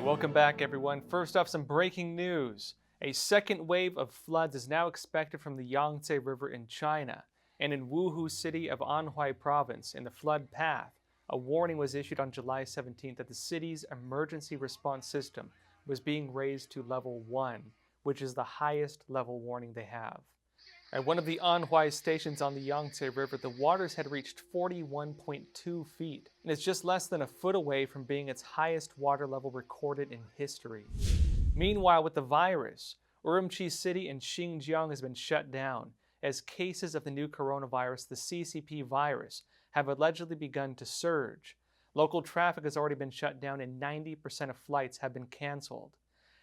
Welcome back, everyone. First off, some breaking news. A second wave of floods is now expected from the Yangtze River in China, and in Wuhu City of Anhui Province in the flood path. A warning was issued on July 17th that the city's emergency response system was being raised to level 1, which is the highest level warning they have. At one of the Anhui stations on the Yangtze River, the waters had reached 41.2 feet, and it's just less than a foot away from being its highest water level recorded in history. Meanwhile, with the virus, Urumqi City in Xinjiang has been shut down as cases of the new coronavirus, the CCP virus, have allegedly begun to surge. Local traffic has already been shut down and 90% of flights have been canceled.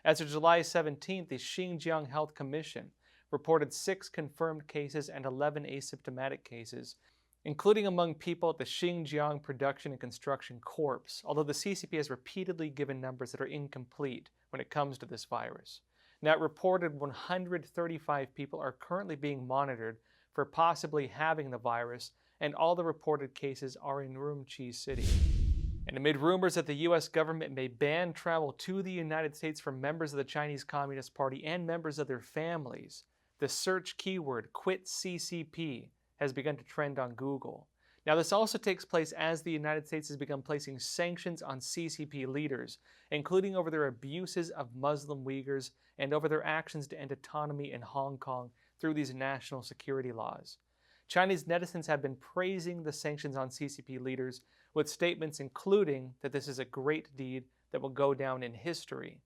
As of July 17th, the Xinjiang Health Commission reported 6 confirmed cases and 11 asymptomatic cases, including among people at the Xinjiang Production and Construction Corps, although the CCP has repeatedly given numbers that are incomplete when it comes to this virus. Now, it reported 135 people are currently being monitored for possibly having the virus, and all the reported cases are in Urumqi City. And amid rumors that the U.S. government may ban travel to the United States for members of the Chinese Communist Party and members of their families, the search keyword Quit CCP has begun to trend on Google. Now, this also takes place as the United States has begun placing sanctions on CCP leaders, including over their abuses of Muslim Uyghurs and over their actions to end autonomy in Hong Kong through these national security laws. Chinese netizens have been praising the sanctions on CCP leaders, with statements including that this is a great deed that will go down in history.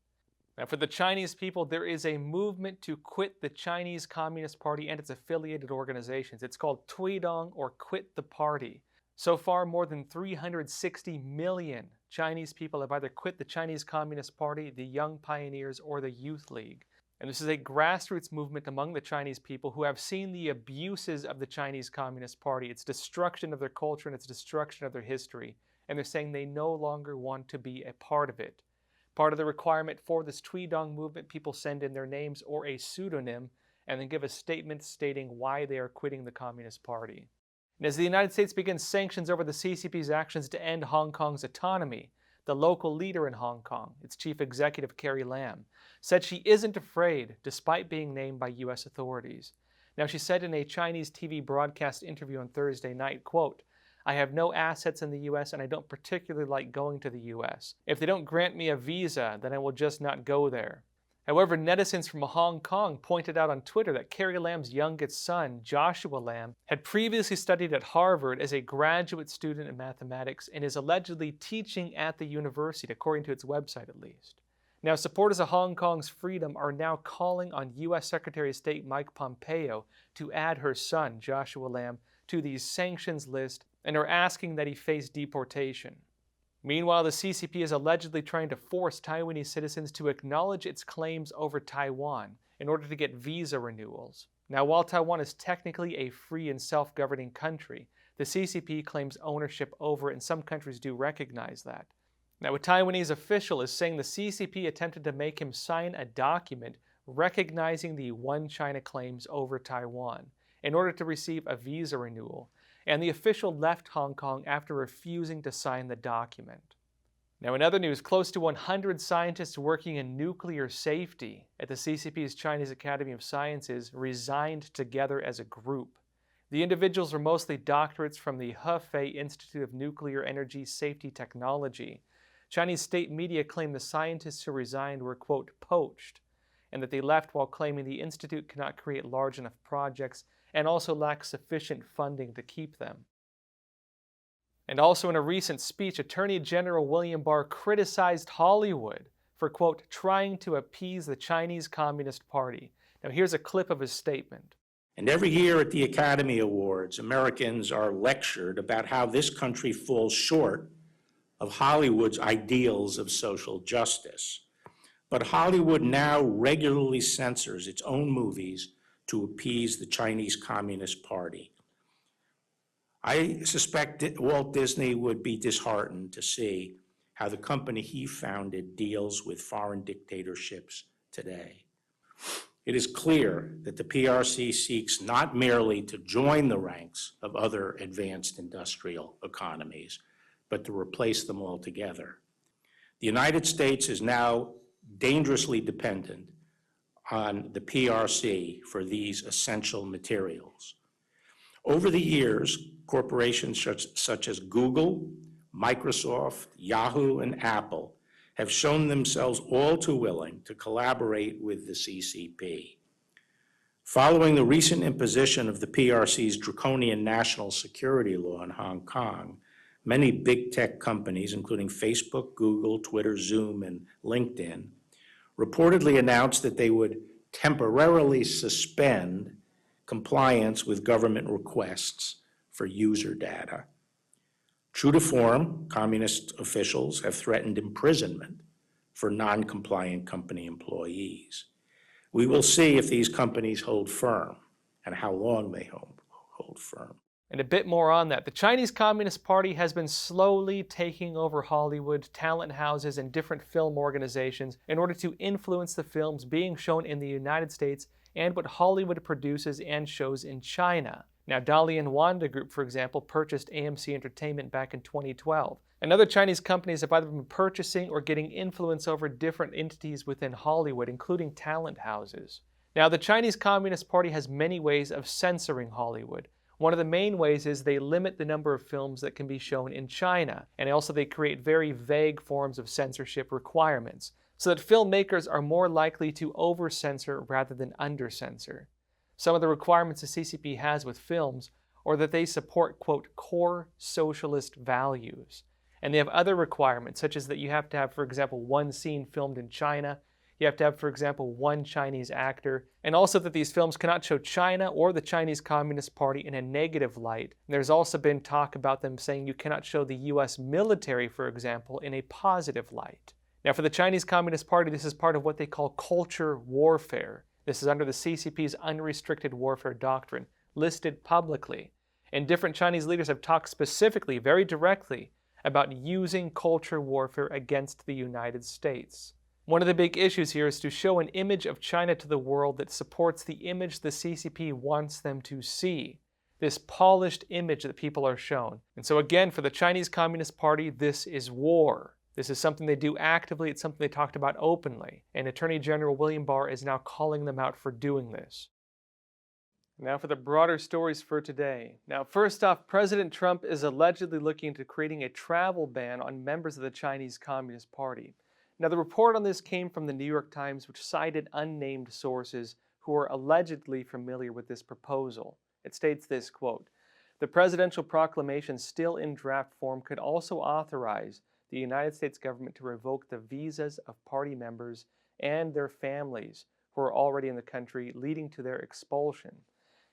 Now, for the Chinese people, there is a movement to quit the Chinese Communist Party and its affiliated organizations. It's called Tuidong, or Quit the Party. So far, more than 360 million Chinese people have either quit the Chinese Communist Party, the Young Pioneers, or the Youth League. And this is a grassroots movement among the Chinese people who have seen the abuses of the Chinese Communist Party, its destruction of their culture and its destruction of their history. And they're saying they no longer want to be a part of it. Part of the requirement for this Tuidong movement, people send in their names or a pseudonym and then give a statement stating why they are quitting the Communist Party. And as the United States begins sanctions over the CCP's actions to end Hong Kong's autonomy, the local leader in Hong Kong, its chief executive Carrie Lam, said she isn't afraid despite being named by U.S. authorities. Now, she said in a Chinese TV broadcast interview on Thursday night, quote, "I have no assets in the U.S. and I don't particularly like going to the U.S. If they don't grant me a visa, then I will just not go there." However, netizens from Hong Kong pointed out on Twitter that Carrie Lam's youngest son, Joshua Lam, had previously studied at Harvard as a graduate student in mathematics and is allegedly teaching at the university, according to its website at least. Now, supporters of Hong Kong's freedom are now calling on U.S. Secretary of State Mike Pompeo to add her son, Joshua Lam, to the sanctions list and are asking that he face deportation. Meanwhile, the CCP is allegedly trying to force Taiwanese citizens to acknowledge its claims over Taiwan in order to get visa renewals. Now, while Taiwan is technically a free and self-governing country, the CCP claims ownership over it, and some countries do recognize that. Now, a Taiwanese official is saying the CCP attempted to make him sign a document recognizing the One China claims over Taiwan in order to receive a visa renewal, and the official left Hong Kong after refusing to sign the document. Now, in other news, close to 100 scientists working in nuclear safety at the CCP's Chinese Academy of Sciences resigned together as a group. The individuals were mostly doctorates from the Hefei Institute of Nuclear Energy Safety Technology. Chinese state media claim the scientists who resigned were, quote, poached, and that they left while claiming the institute cannot create large enough projects and also lacks sufficient funding to keep them. And also in a recent speech, Attorney General William Barr criticized Hollywood for, quote, trying to appease the Chinese Communist Party. Now, here's a clip of his statement. And every year at the Academy Awards, Americans are lectured about how this country falls short of Hollywood's ideals of social justice. But Hollywood now regularly censors its own movies to appease the Chinese Communist Party. I suspect that Walt Disney would be disheartened to see how the company he founded deals with foreign dictatorships today. It is clear that the PRC seeks not merely to join the ranks of other advanced industrial economies, but to replace them altogether. The United States is now dangerously dependent on the PRC for these essential materials. Over the years, corporations such as Google, Microsoft, Yahoo, and Apple have shown themselves all too willing to collaborate with the CCP. Following the recent imposition of the PRC's draconian national security law in Hong Kong, many big tech companies, including Facebook, Google, Twitter, Zoom, and LinkedIn, reportedly announced that they would temporarily suspend compliance with government requests for user data. True to form, communist officials have threatened imprisonment for non-compliant company employees. We will see if these companies hold firm and how long they hold firm. And a bit more on that. The Chinese Communist Party has been slowly taking over Hollywood, talent houses, and different film organizations in order to influence the films being shown in the United States and what Hollywood produces and shows in China. Now, Dalian Wanda Group, for example, purchased AMC Entertainment back in 2012. And other Chinese companies have either been purchasing or getting influence over different entities within Hollywood, including talent houses. Now, the Chinese Communist Party has many ways of censoring Hollywood. One of the main ways is they limit the number of films that can be shown in China, and also they create very vague forms of censorship requirements, so that filmmakers are more likely to over-censor rather than under-censor. Some of the requirements the CCP has with films are that they support, quote, core socialist values. And they have other requirements, such as that you have to have, for example, one scene filmed in China. You have to have, for example, one Chinese actor, and also that these films cannot show China or the Chinese Communist Party in a negative light. And there's also been talk about them saying you cannot show the US military, for example, in a positive light. Now, for the Chinese Communist Party, this is part of what they call culture warfare. This is under the CCP's unrestricted warfare doctrine, listed publicly. And different Chinese leaders have talked specifically, very directly, about using culture warfare against the United States. One of the big issues here is to show an image of China to the world that supports the image the CCP wants them to see. This polished image that people are shown. And so again, for the Chinese Communist Party, this is war. This is something they do actively, it's something they talked about openly. And Attorney General William Barr is now calling them out for doing this. Now for the broader stories for today. Now first off, President Trump is allegedly looking into creating a travel ban on members of the Chinese Communist Party. Now, the report on this came from the New York Times, which cited unnamed sources who are allegedly familiar with this proposal. It states this, quote, "The presidential proclamation still in draft form could also authorize the United States government to revoke the visas of party members and their families who are already in the country, leading to their expulsion."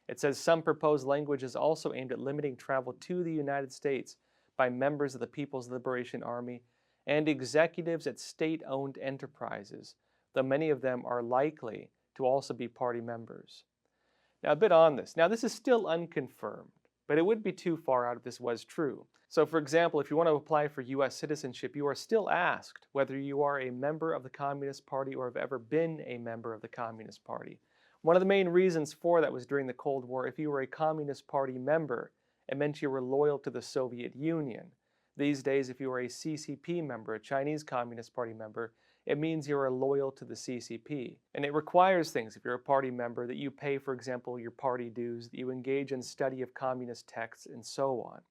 It says some proposed language is also aimed at limiting travel to the United States by members of the People's Liberation Army and executives at state-owned enterprises, though many of them are likely to also be party members. Now, a bit on this. Now, this is still unconfirmed, but it would be too far out if this was true. So, for example, if you want to apply for U.S. citizenship, you are still asked whether you are a member of the Communist Party or have ever been a member of the Communist Party. One of the main reasons for that was during the Cold War, if you were a Communist Party member, it meant you were loyal to the Soviet Union. These days, if you are a CCP member, a Chinese Communist Party member, it means you are loyal to the CCP. And it requires things, if you're a party member, that you pay, for example, your party dues, that you engage in study of communist texts, and so on.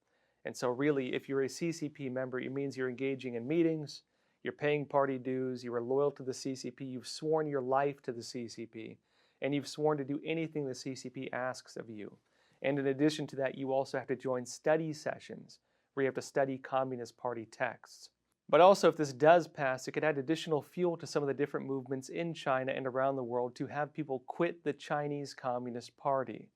And so really, if you're a CCP member, it means you're engaging in meetings, you're paying party dues, you are loyal to the CCP, you've sworn your life to the CCP, and you've sworn to do anything the CCP asks of you. And in addition to that, you also have to join study sessions, where you have to study Communist Party texts. But also, if this does pass, it could add additional fuel to some of the different movements in China and around the world to have people quit the Chinese Communist Party.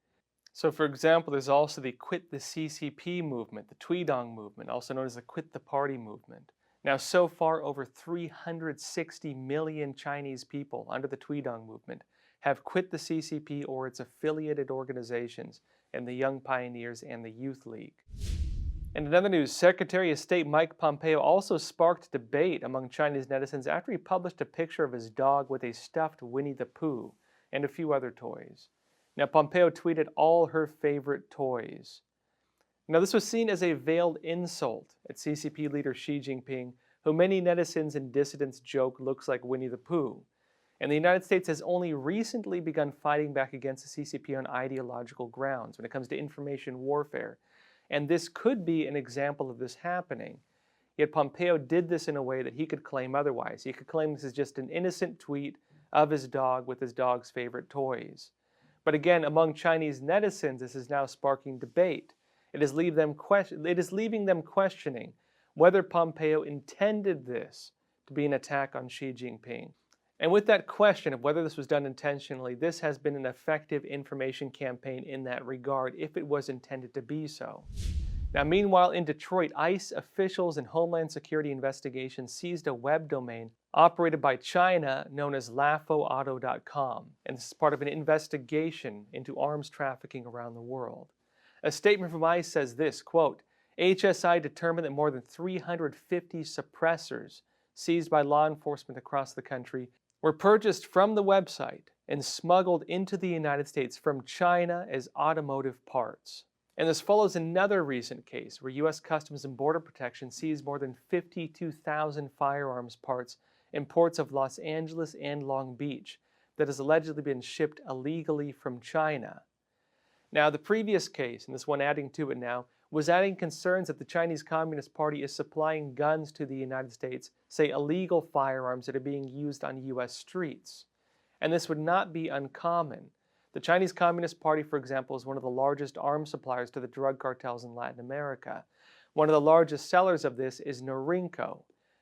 So, for example, there's also the Quit the CCP movement, the Tweedong movement, also known as the Quit the Party movement. Now, so far, over 360 million Chinese people under the Tweedong movement have quit the CCP or its affiliated organizations and the Young Pioneers and the Youth League. And in other news, Secretary of State Mike Pompeo also sparked debate among Chinese netizens after he published a picture of his dog with a stuffed Winnie the Pooh and a few other toys. Now, Pompeo tweeted all her favorite toys. Now, this was seen as a veiled insult at CCP leader Xi Jinping, who many netizens and dissidents joke looks like Winnie the Pooh. And the United States has only recently begun fighting back against the CCP on ideological grounds when it comes to information warfare. And this could be an example of this happening. Yet Pompeo did this in a way that he could claim otherwise. He could claim this is just an innocent tweet of his dog with his dog's favorite toys. But again, among Chinese netizens, this is now sparking debate. It is leaving them questioning whether Pompeo intended this to be an attack on Xi Jinping. And with that question of whether this was done intentionally, this has been an effective information campaign in that regard, if it was intended to be so. Now, meanwhile, in Detroit, ICE officials and Homeland Security investigations seized a web domain operated by China known as lafoauto.com, and this is part of an investigation into arms trafficking around the world. A statement from ICE says this, quote, HSI determined that more than 350 suppressors seized by law enforcement across the country were purchased from the website and smuggled into the United States from China as automotive parts. And this follows another recent case where U.S. Customs and Border Protection seized more than 52,000 firearms parts in ports of Los Angeles and Long Beach that has allegedly been shipped illegally from China. Now, the previous case, and this one adding to it now, was adding concerns that the Chinese Communist Party is supplying guns to the United States, say illegal firearms that are being used on U.S. streets. And this would not be uncommon. The Chinese Communist Party, for example, is one of the largest arms suppliers to the drug cartels in Latin America. One of the largest sellers of this is Urumqi.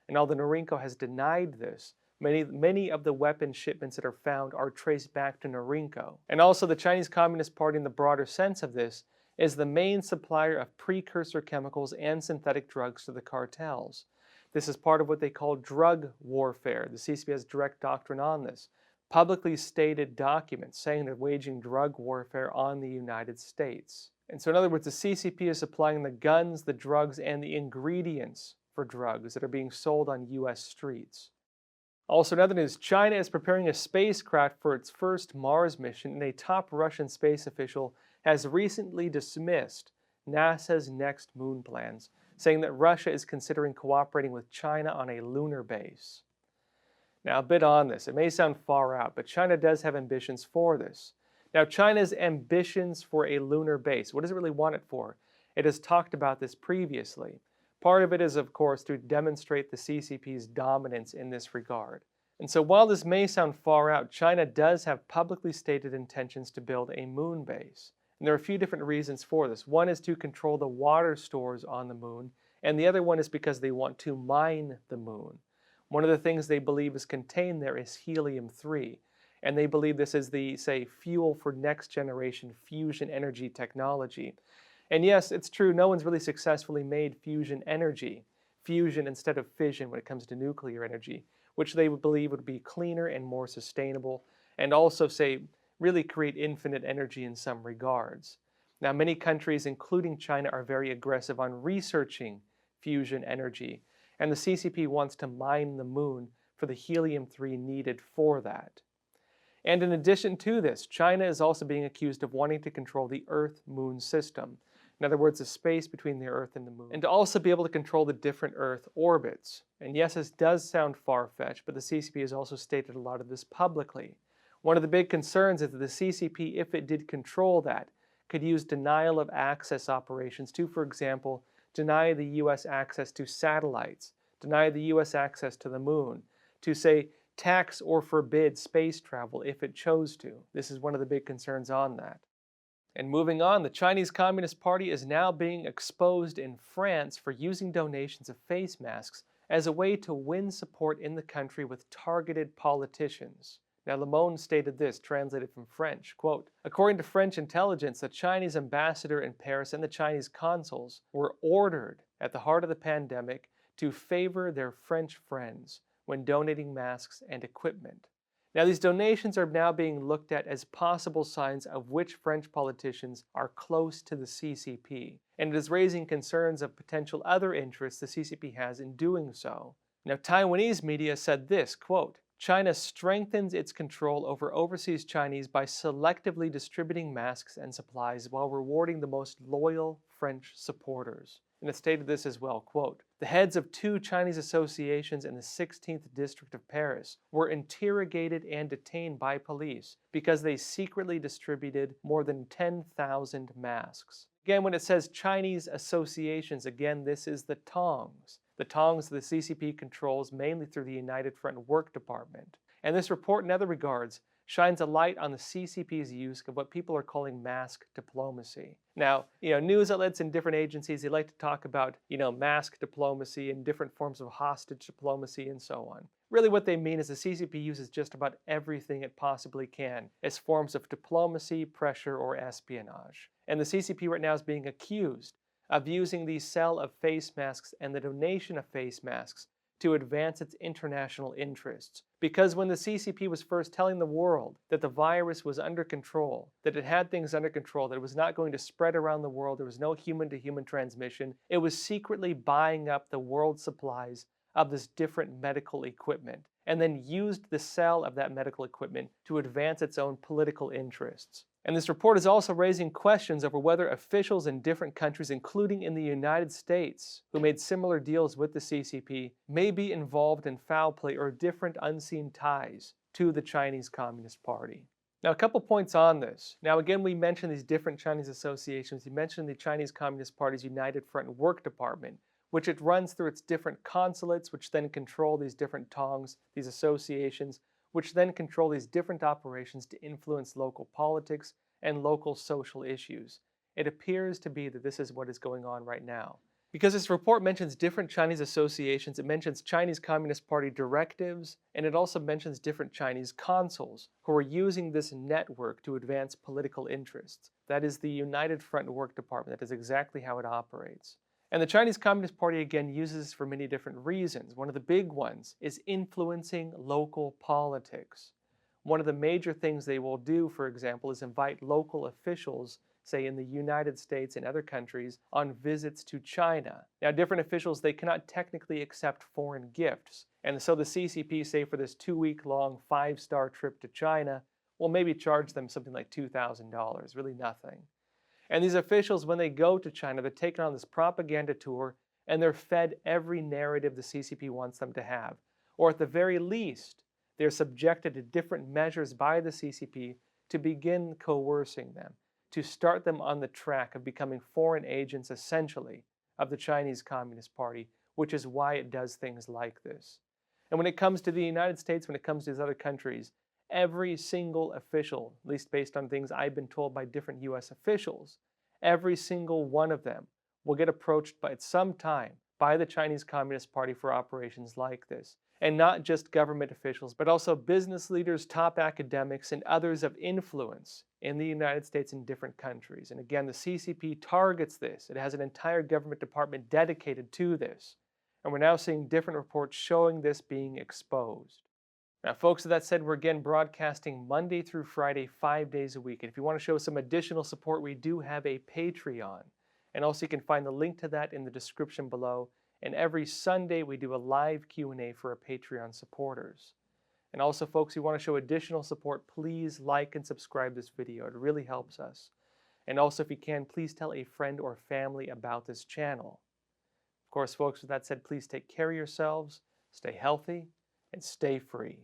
And although Urumqi has denied this, many of the weapon shipments that are found are traced back to Urumqi. And also the Chinese Communist Party, in the broader sense of this, is the main supplier of precursor chemicals and synthetic drugs to the cartels. This is part of what they call drug warfare. The CCP has direct doctrine on this. Publicly stated documents saying they're waging drug warfare on the United States. And so in other words, the CCP is supplying the guns, the drugs, and the ingredients for drugs that are being sold on U.S. streets. Also in other news, China is preparing a spacecraft for its first Mars mission, and a top Russian space official has recently dismissed NASA's next moon plans, saying that Russia is considering cooperating with China on a lunar base. Now, a bit on this. It may sound far out, but China does have ambitions for this. Now, China's ambitions for a lunar base, what does it really want it for? It has talked about this previously. Part of it is, of course, to demonstrate the CCP's dominance in this regard. And so while this may sound far out, China does have publicly stated intentions to build a moon base. And there are a few different reasons for this. One is to control the water stores on the moon, and the other one is because they want to mine the moon. One of the things they believe is contained there is helium-3, and they believe this is the, say, fuel for next generation fusion energy technology. And yes, it's true, no one's really successfully made fusion energy, fusion instead of fission when it comes to nuclear energy, which they would believe would be cleaner and more sustainable, and also, say, really create infinite energy in some regards. Now, many countries, including China, are very aggressive on researching fusion energy, and the CCP wants to mine the moon for the helium-3 needed for that. And in addition to this, China is also being accused of wanting to control the Earth-Moon system. In other words, the space between the Earth and the Moon, and to also be able to control the different Earth orbits. And yes, this does sound far-fetched, but the CCP has also stated a lot of this publicly. One of the big concerns is that the CCP, if it did control that, could use denial of access operations to, for example, deny the U.S. access to satellites, deny the U.S. access to the moon, to, say, tax or forbid space travel if it chose to. This is one of the big concerns on that. And moving on, the Chinese Communist Party is now being exposed in France for using donations of face masks as a way to win support in the country with targeted politicians. Now, Le Monde stated this, translated from French, quote, according to French intelligence, the Chinese ambassador in Paris and the Chinese consuls were ordered at the heart of the pandemic to favor their French friends when donating masks and equipment. Now, these donations are now being looked at as possible signs of which French politicians are close to the CCP, and it is raising concerns of potential other interests the CCP has in doing so. Now, Taiwanese media said this, quote, China strengthens its control over overseas Chinese by selectively distributing masks and supplies while rewarding the most loyal French supporters. And it stated this as well, quote, "The heads of 2 Chinese associations in the 16th district of Paris were interrogated and detained by police because they secretly distributed more than 10,000 masks." Again, when it says Chinese associations, again, this is the Tongs. The Tongs the CCP controls mainly through the United Front Work Department. And this report, in other regards, shines a light on the CCP's use of what people are calling mask diplomacy. Now, news outlets and different agencies, they like to talk about, mask diplomacy and different forms of hostage diplomacy and so on. Really what they mean is the CCP uses just about everything it possibly can as forms of diplomacy, pressure, or espionage. And the CCP right now is being accused of using the sale of face masks and the donation of face masks to advance its international interests. Because when the CCP was first telling the world that the virus was under control, that it had things under control, that it was not going to spread around the world, there was no human-to-human transmission, it was secretly buying up the world's supplies of this different medical equipment, and then used the sale of that medical equipment to advance its own political interests. And this report is also raising questions over whether officials in different countries, including in the United States, who made similar deals with the CCP, may be involved in foul play or different unseen ties to the Chinese Communist Party. Now, a couple points on this. Now, again, we mentioned these different Chinese associations. You mentioned the Chinese Communist Party's United Front Work Department, which it runs through its different consulates, which then control these different tongs, these associations, which then control these different operations to influence local politics and local social issues. It appears to be that this is what is going on right now. Because this report mentions different Chinese associations, it mentions Chinese Communist Party directives, and it also mentions different Chinese consuls who are using this network to advance political interests. That is the United Front Work Department. That is exactly how it operates. And the Chinese Communist Party, again, uses this for many different reasons. One of the big ones is influencing local politics. One of the major things they will do, for example, is invite local officials, say in the United States and other countries, on visits to China. Now, different officials, they cannot technically accept foreign gifts. And so the CCP, say for this 2-week-long 5-star trip to China, will maybe charge them something like $2,000, really nothing. And these officials, when they go to China, they're taken on this propaganda tour and they're fed every narrative the CCP wants them to have. Or at the very least, they're subjected to different measures by the CCP to begin coercing them, to start them on the track of becoming foreign agents, essentially, of the Chinese Communist Party, which is why it does things like this. And when it comes to the United States, when it comes to these other countries, every single official, at least based on things I've been told by different US officials, every single one of them will get approached at some time by the Chinese Communist Party for operations like this. And not just government officials, but also business leaders, top academics, and others of influence in the United States and different countries. And again, the CCP targets this. It has an entire government department dedicated to this. And we're now seeing different reports showing this being exposed. Now, folks, with that said, we're again broadcasting Monday through Friday, 5 days a week. And if you want to show some additional support, we do have a Patreon. And also you can find the link to that in the description below. And every Sunday, we do a live Q&A for our Patreon supporters. And also, folks, if you want to show additional support, please like and subscribe this video. It really helps us. And also, if you can, please tell a friend or family about this channel. Of course, folks, with that said, please take care of yourselves, stay healthy, and stay free.